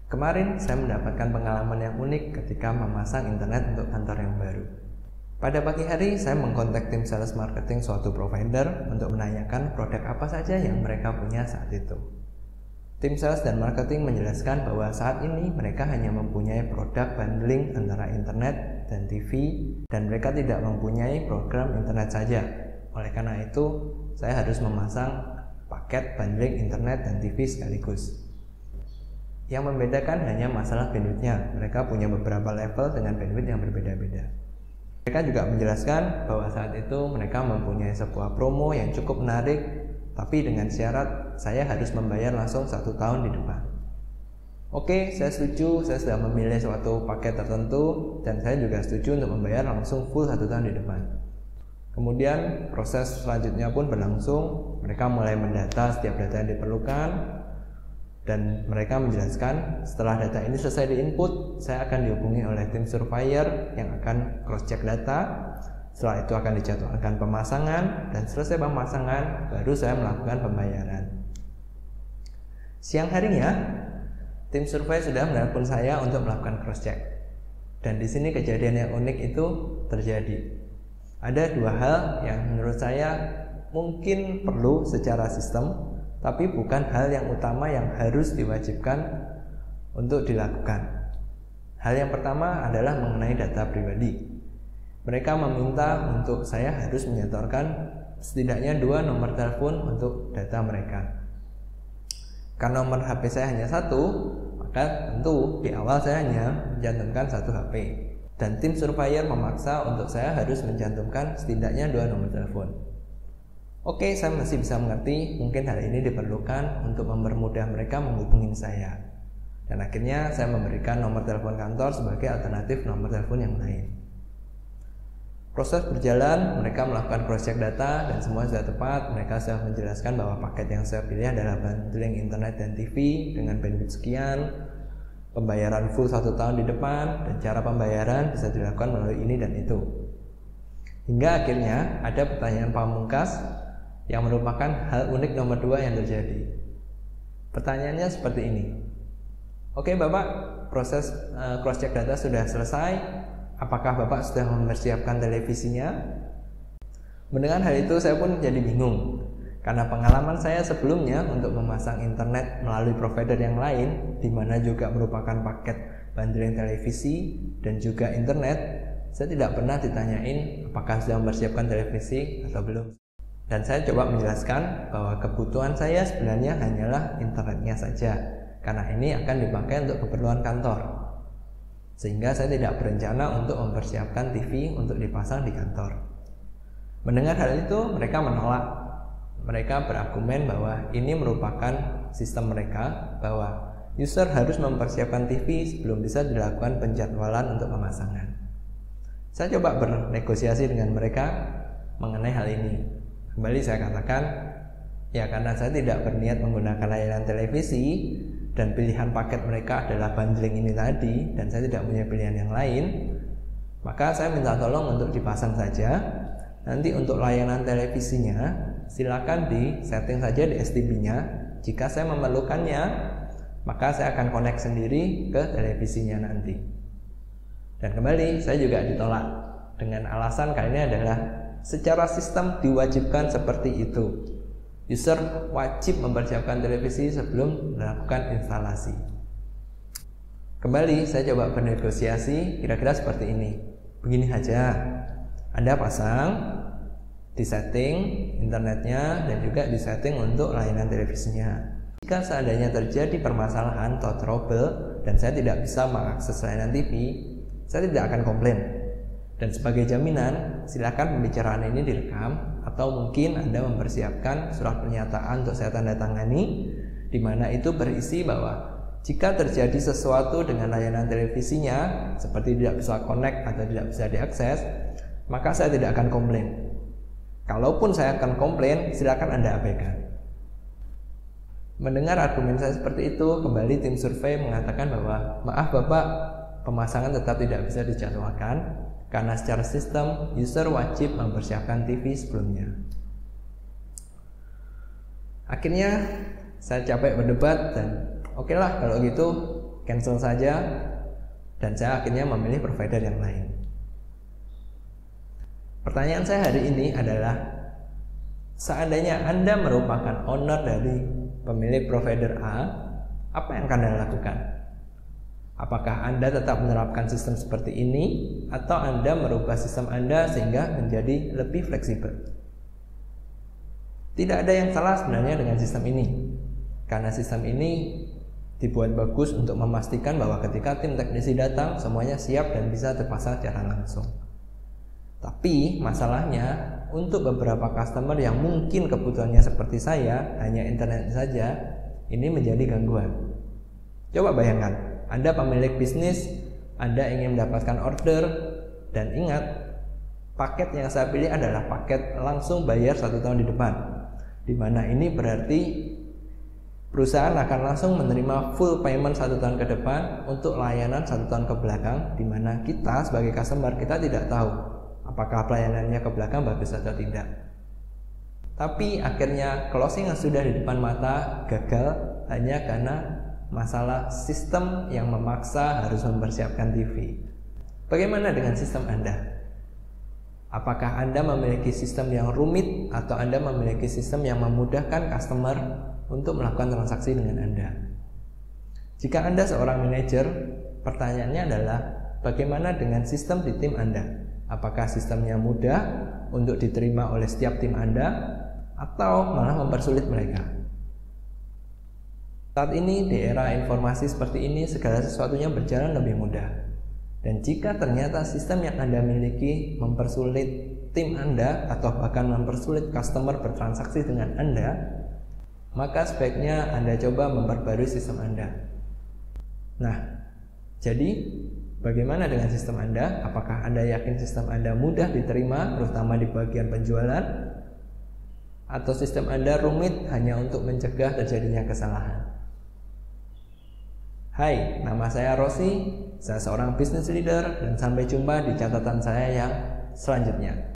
Kemarin saya mendapatkan pengalaman yang unik ketika memasang internet untuk kantor yang baru. Pada pagi hari saya mengkontak tim sales marketing suatu provider untuk menanyakan produk apa saja yang mereka punya saat itu. Tim sales dan marketing menjelaskan bahwa saat ini mereka hanya mempunyai produk bundling antara internet dan TV dan mereka tidak mempunyai program internet saja. Oleh karena itu, saya harus memasang paket bundling internet dan TV sekaligus. Yang membedakan hanya masalah bandwidth-nya. Mereka punya beberapa level dengan bandwidth yang berbeda-beda. Mereka juga menjelaskan bahwa saat itu mereka mempunyai sebuah promo yang cukup menarik, tapi dengan syarat saya harus membayar langsung 1 tahun di depan. Oke, saya setuju, saya sudah memilih suatu paket tertentu dan saya juga setuju untuk membayar langsung full 1 tahun di depan. Kemudian proses selanjutnya pun berlangsung. Mereka mulai mendata setiap data yang diperlukan dan mereka menjelaskan setelah data ini selesai diinput, saya akan dihubungi oleh tim surveyor yang akan cross check data. Setelah itu akan dijadwalkan pemasangan dan selesai pemasangan baru saya melakukan pembayaran. Siang harinya tim survei sudah menelpon saya untuk melakukan cross check. Dan di sini kejadian yang unik itu terjadi. Ada 2 hal yang menurut saya mungkin perlu secara sistem, tapi bukan hal yang utama yang harus diwajibkan untuk dilakukan. Hal yang pertama adalah mengenai data pribadi. Mereka meminta untuk saya harus menyetorkan setidaknya 2 nomor telepon untuk data mereka. Karena nomor HP saya hanya 1, maka tentu di awal saya hanya mencantumkan 1 HP. Dan tim surveyor memaksa untuk saya harus mencantumkan setidaknya 2 nomor telepon. Oke, saya masih bisa mengerti, mungkin hal ini diperlukan untuk mempermudah mereka menghubungi saya. Dan akhirnya saya memberikan nomor telepon kantor sebagai alternatif nomor telepon yang lain. Proses berjalan, mereka melakukan cross check data dan semua sudah tepat. Mereka sudah menjelaskan bahwa paket yang saya pilih adalah bundling internet dan TV dengan bandwidth sekian, pembayaran full 1 tahun di depan, dan cara pembayaran bisa dilakukan melalui ini dan itu. Hingga akhirnya ada pertanyaan pamungkas yang merupakan hal unik nomor 2 yang terjadi. Pertanyaannya seperti ini. Oke Bapak, proses cross check data sudah selesai. Apakah Bapak sudah mempersiapkan televisinya? Mendengar hal itu saya pun jadi bingung. Karena pengalaman saya sebelumnya untuk memasang internet melalui provider yang lain, di mana juga merupakan paket bundling televisi dan juga internet, saya tidak pernah ditanyain apakah sudah mempersiapkan televisi atau belum. Dan saya coba menjelaskan bahwa kebutuhan saya sebenarnya hanyalah internetnya saja, karena ini akan dipakai untuk keperluan kantor. Sehingga saya tidak berencana untuk mempersiapkan TV untuk dipasang di kantor. Mendengar hal itu, mereka menolak. Mereka berargumen bahwa ini merupakan sistem mereka, bahwa user harus mempersiapkan TV sebelum bisa dilakukan penjadwalan untuk pemasangan. Saya coba bernegosiasi dengan mereka mengenai hal ini. Kembali saya katakan, ya karena saya tidak berniat menggunakan layanan televisi dan pilihan paket mereka adalah bundling ini tadi dan saya tidak punya pilihan yang lain, maka saya minta tolong untuk dipasang saja. Nanti untuk layanan televisinya silakan di setting saja di STB-nya. Jika saya memerlukannya, maka saya akan connect sendiri ke televisinya nanti. Dan kembali saya juga ditolak dengan alasan kali ini adalah secara sistem diwajibkan seperti itu. User wajib mempersiapkan televisi sebelum melakukan instalasi. Kembali saya coba bernegosiasi kira-kira seperti ini. Begini saja, Anda pasang di setting internetnya dan juga di setting untuk layanan televisinya. Jika seandainya terjadi permasalahan atau trouble dan saya tidak bisa mengakses layanan TV, saya tidak akan komplain. Dan sebagai jaminan, silakan pembicaraan ini direkam atau mungkin Anda mempersiapkan surat pernyataan untuk saya tanda tangani, di mana itu berisi bahwa jika terjadi sesuatu dengan layanan televisinya seperti tidak bisa connect atau tidak bisa diakses, maka saya tidak akan komplain. Kalaupun saya akan komplain, silakan Anda abaikan. Mendengar argumen saya seperti itu, kembali tim survei mengatakan bahwa maaf Bapak, pemasangan tetap tidak bisa dijadwalkan karena secara sistem user wajib mempersiapkan TV sebelumnya. Akhirnya saya capek berdebat dan oke lah kalau gitu cancel saja, dan saya akhirnya memilih provider yang lain. Pertanyaan saya hari ini adalah, seandainya Anda merupakan owner dari pemilik provider A, apa yang akan Anda lakukan? Apakah Anda tetap menerapkan sistem seperti ini, atau Anda merubah sistem Anda sehingga menjadi lebih fleksibel? Tidak ada yang salah sebenarnya dengan sistem ini, karena sistem ini dibuat bagus untuk memastikan bahwa ketika tim teknisi datang, semuanya siap dan bisa terpasang secara langsung. Tapi masalahnya, untuk beberapa customer yang mungkin kebutuhannya seperti saya, hanya internet saja, ini menjadi gangguan. Coba bayangkan, Anda pemilik bisnis, Anda ingin mendapatkan order, dan ingat, paket yang saya pilih adalah paket langsung bayar 1 tahun di depan, di mana ini berarti perusahaan akan langsung menerima full payment 1 tahun ke depan untuk layanan 1 tahun ke belakang, di mana kita sebagai customer, kita tidak tahu apakah pelayanannya ke belakang bagus atau tidak. Tapi akhirnya closing yang sudah di depan mata gagal hanya karena masalah sistem yang memaksa harus mempersiapkan TV. Bagaimana dengan sistem Anda? Apakah Anda memiliki sistem yang rumit atau Anda memiliki sistem yang memudahkan customer untuk melakukan transaksi dengan Anda? Jika Anda seorang manajer, pertanyaannya adalah bagaimana dengan sistem di tim Anda? Apakah sistemnya mudah untuk diterima oleh setiap tim Anda atau malah mempersulit mereka? Saat ini di era informasi seperti ini, segala sesuatunya berjalan lebih mudah. Dan jika ternyata sistem yang Anda miliki mempersulit tim Anda atau bahkan mempersulit customer bertransaksi dengan Anda, maka sebaiknya Anda coba memperbarui sistem Anda. Nah, jadi bagaimana dengan sistem Anda? Apakah Anda yakin sistem Anda mudah diterima, terutama di bagian penjualan? Atau sistem Anda rumit hanya untuk mencegah terjadinya kesalahan? Hai, nama saya Rossi, saya seorang business leader, dan sampai jumpa di catatan saya yang selanjutnya.